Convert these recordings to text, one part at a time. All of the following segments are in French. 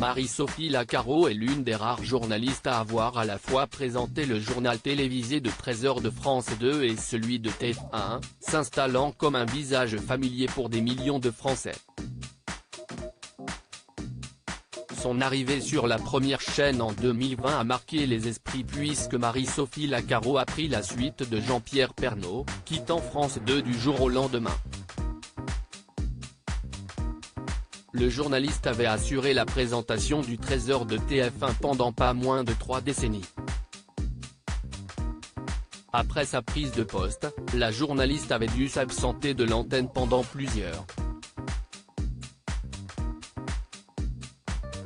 Marie-Sophie Lacaro est l'une des rares journalistes à avoir à la fois présenté le journal télévisé de 13h de France 2 et celui de TF1, s'installant comme un visage familier pour des millions de Français. Son arrivée sur la première chaîne en 2020 a marqué les esprits puisque Marie-Sophie Lacaro a pris la suite de Jean-Pierre Pernaut, quittant France 2 du jour au lendemain. Le journaliste avait assuré la présentation du 13h de TF1 pendant pas moins de 3 décennies. Après sa prise de poste, la journaliste avait dû s'absenter de l'antenne pendant plusieurs.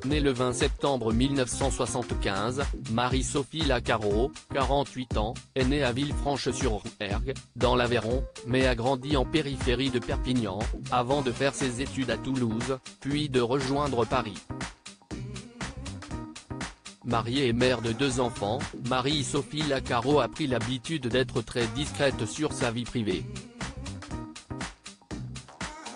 Née le 20 septembre 1975, Marie-Sophie Lacaro, 48 ans, est née à Villefranche-sur-Rouergue, dans l'Aveyron, mais a grandi en périphérie de Perpignan, avant de faire ses études à Toulouse, puis de rejoindre Paris. Mariée et mère de 2 enfants, Marie-Sophie Lacaro a pris l'habitude d'être très discrète sur sa vie privée.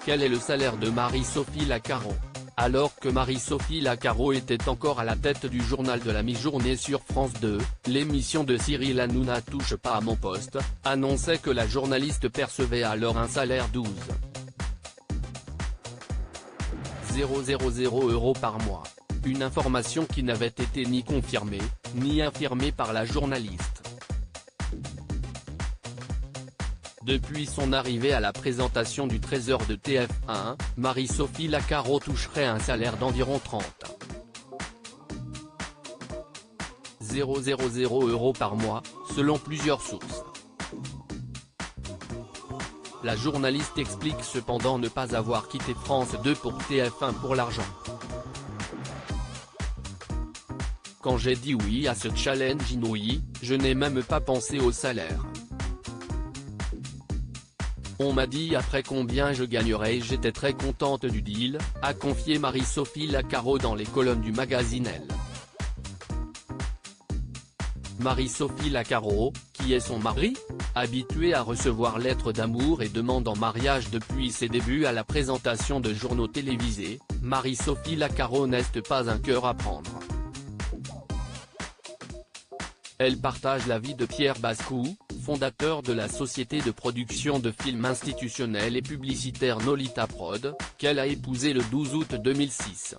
Quel est le salaire de Marie-Sophie Lacaro ? Alors que Marie-Sophie Lacaro était encore à la tête du journal de la mi-journée sur France 2, l'émission de Cyril Hanouna Touche pas à mon poste, annonçait que la journaliste percevait alors un salaire 12,000 € par mois. Une information qui n'avait été ni confirmée, ni infirmée par la journaliste. Depuis son arrivée à la présentation du 13h de TF1, Marie-Sophie Lacaro toucherait un salaire d'environ 30,000 € par mois, selon plusieurs sources. La journaliste explique cependant ne pas avoir quitté France 2 pour TF1 pour l'argent. Quand j'ai dit oui à ce challenge inouï, je n'ai même pas pensé au salaire. On m'a dit après combien je gagnerais et j'étais très contente du deal, a confié Marie-Sophie Lacaro dans les colonnes du magazine Elle. Marie-Sophie Lacaro, qui est son mari, habituée à recevoir lettres d'amour et demandes en mariage depuis ses débuts à la présentation de journaux télévisés, Marie-Sophie Lacaro n'est pas un cœur à prendre. Elle partage la vie de Pierre Bascou, fondateur de la société de production de films institutionnels et publicitaires Nolita Prod, qu'elle a épousé le 12 août 2006.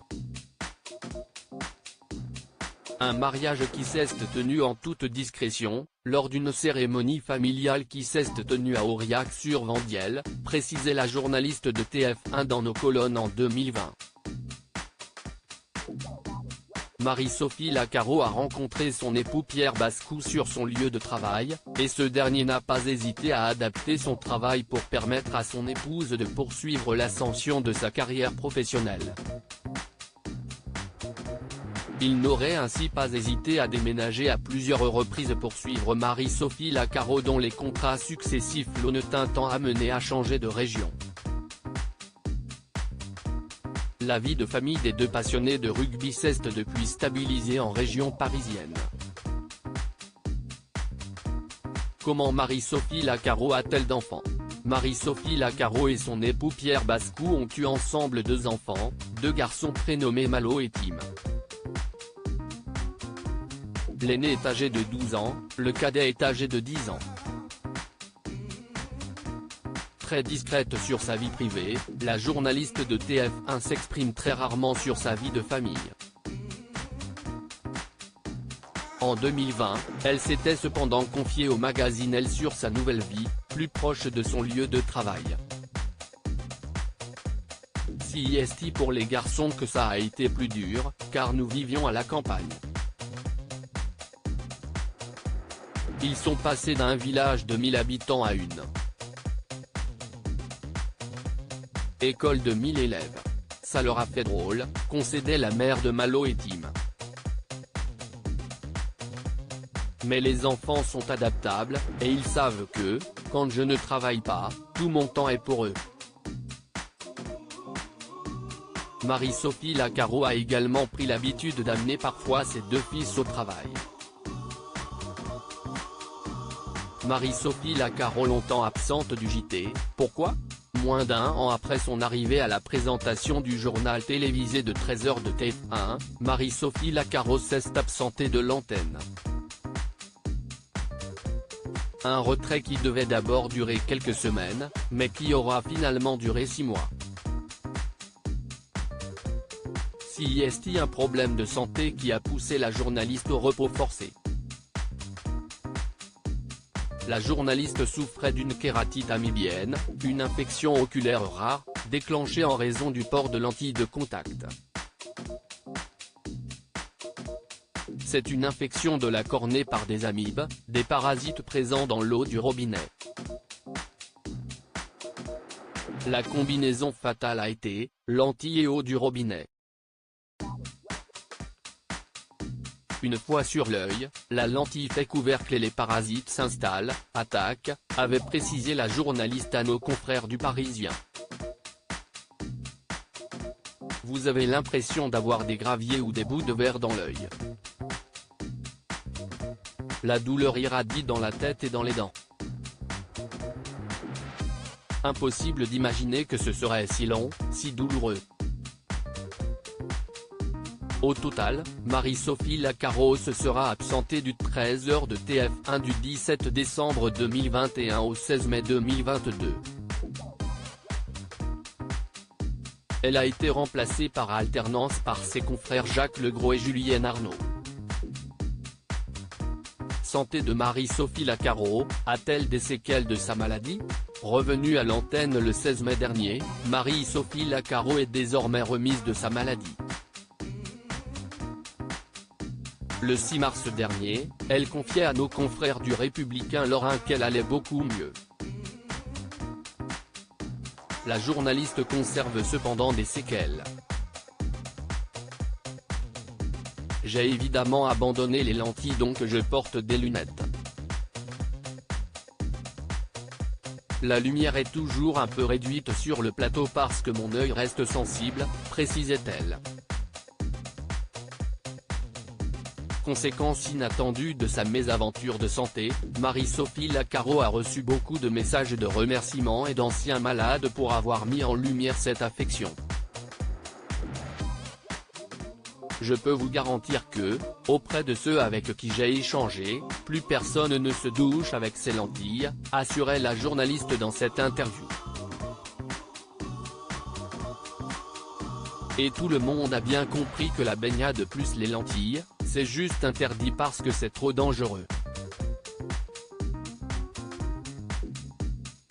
Un mariage qui s'est tenu en toute discrétion, lors d'une cérémonie familiale qui s'est tenue à Aurillac-sur-Vendielle, précisait la journaliste de TF1 dans nos colonnes en 2020. Marie-Sophie Lacaro a rencontré son époux Pierre Bascou sur son lieu de travail, et ce dernier n'a pas hésité à adapter son travail pour permettre à son épouse de poursuivre l'ascension de sa carrière professionnelle. Il n'aurait ainsi pas hésité à déménager à plusieurs reprises pour suivre Marie-Sophie Lacaro dont les contrats successifs l'ont tant amené à changer de région. La vie de famille des 2 passionnés de rugby s'est depuis stabilisée en région parisienne. Comment Marie-Sophie Lacaro a-t-elle d'enfants ? Marie-Sophie Lacaro et son époux Pierre Bascou ont eu ensemble 2 enfants, 2 garçons prénommés Malo et Tim. L'aîné est âgé de 12 ans, le cadet est âgé de 10 ans. Très discrète sur sa vie privée, la journaliste de TF1 s'exprime très rarement sur sa vie de famille. En 2020, elle s'était cependant confiée au magazine Elle sur sa nouvelle vie, plus proche de son lieu de travail. Si est pour les garçons que ça a été plus dur, car nous vivions à la campagne. Ils sont passés d'un village de 1000 habitants à une école de 1000 élèves. Ça leur a fait drôle, concédait la mère de Malo et Tim. Mais les enfants sont adaptables, et ils savent que, quand je ne travaille pas, tout mon temps est pour eux. Marie-Sophie Lacaro a également pris l'habitude d'amener parfois ses 2 fils au travail. Marie-Sophie Lacaro longtemps absente du JT, pourquoi ? Moins d'un an après son arrivée à la présentation du journal télévisé de 13h de TF1, Marie-Sophie Lacaro s'est absentée de l'antenne. Un retrait qui devait d'abord durer quelques semaines, mais qui aura finalement duré 6 mois. Si est-il un problème de santé qui a poussé la journaliste au repos forcé? La journaliste souffrait d'une kératite amibienne, une infection oculaire rare, déclenchée en raison du port de lentilles de contact. C'est une infection de la cornée par des amibes, des parasites présents dans l'eau du robinet. La combinaison fatale a été, lentilles et eau du robinet. Une fois sur l'œil, la lentille fait couvercle et les parasites s'installent, attaquent, avait précisé la journaliste à nos confrères du Parisien. Vous avez l'impression d'avoir des graviers ou des bouts de verre dans l'œil. La douleur irradie dans la tête et dans les dents. Impossible d'imaginer que ce serait si long, si douloureux. Au total, Marie-Sophie Lacaro se sera absentée du 13h de TF1 du 17 décembre 2021 au 16 mai 2022. Elle a été remplacée par alternance par ses confrères Jacques Legros et Julienne Arnaud. Santé de Marie-Sophie Lacaro, a-t-elle des séquelles de sa maladie? Revenue à l'antenne le 16 mai dernier, Marie-Sophie Lacaro est désormais remise de sa maladie. Le 6 mars dernier, elle confiait à nos confrères du Républicain Lorrain qu'elle allait beaucoup mieux. La journaliste conserve cependant des séquelles. J'ai évidemment abandonné les lentilles donc je porte des lunettes. La lumière est toujours un peu réduite sur le plateau parce que mon œil reste sensible, précisait-elle. Conséquence inattendue de sa mésaventure de santé, Marie-Sophie Lacaro a reçu beaucoup de messages de remerciements et d'anciens malades pour avoir mis en lumière cette affection. Je peux vous garantir que, auprès de ceux avec qui j'ai échangé, plus personne ne se douche avec ses lentilles, assurait la journaliste dans cette interview. Et tout le monde a bien compris que la baignade plus les lentilles, c'est juste interdit parce que c'est trop dangereux.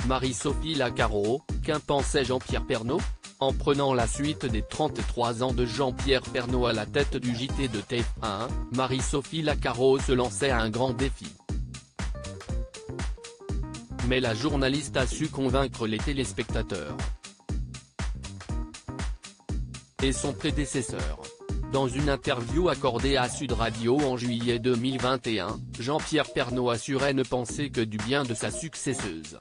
Marie-Sophie Lacaro, qu'en pensait Jean-Pierre Pernaut? En prenant la suite des 33 ans de Jean-Pierre Pernaut à la tête du JT de TF1, Marie-Sophie Lacaro se lançait à un grand défi. Mais la journaliste a su convaincre les téléspectateurs. Et son prédécesseur. Dans une interview accordée à Sud Radio en juillet 2021, Jean-Pierre Pernaut assurait ne penser que du bien de sa successeuse.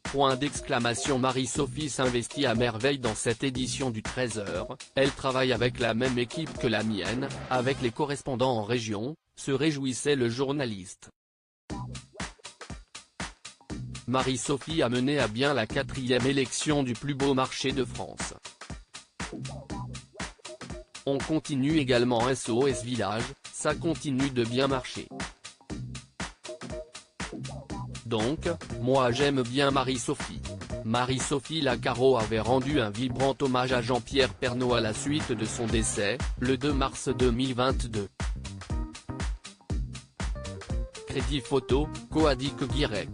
Point d'exclamation. Marie-Sophie s'investit à merveille dans cette édition du 13h, elle travaille avec la même équipe que la mienne, avec les correspondants en région, se réjouissait le journaliste. Marie-Sophie a mené à bien la 4e élection du plus beau marché de France. On continue également SOS Village, ça continue de bien marcher. Donc, moi j'aime bien Marie-Sophie. Marie-Sophie Lacaro avait rendu un vibrant hommage à Jean-Pierre Pernaut à la suite de son décès, le 2 mars 2022. Crédit photo, Coadic Guirec.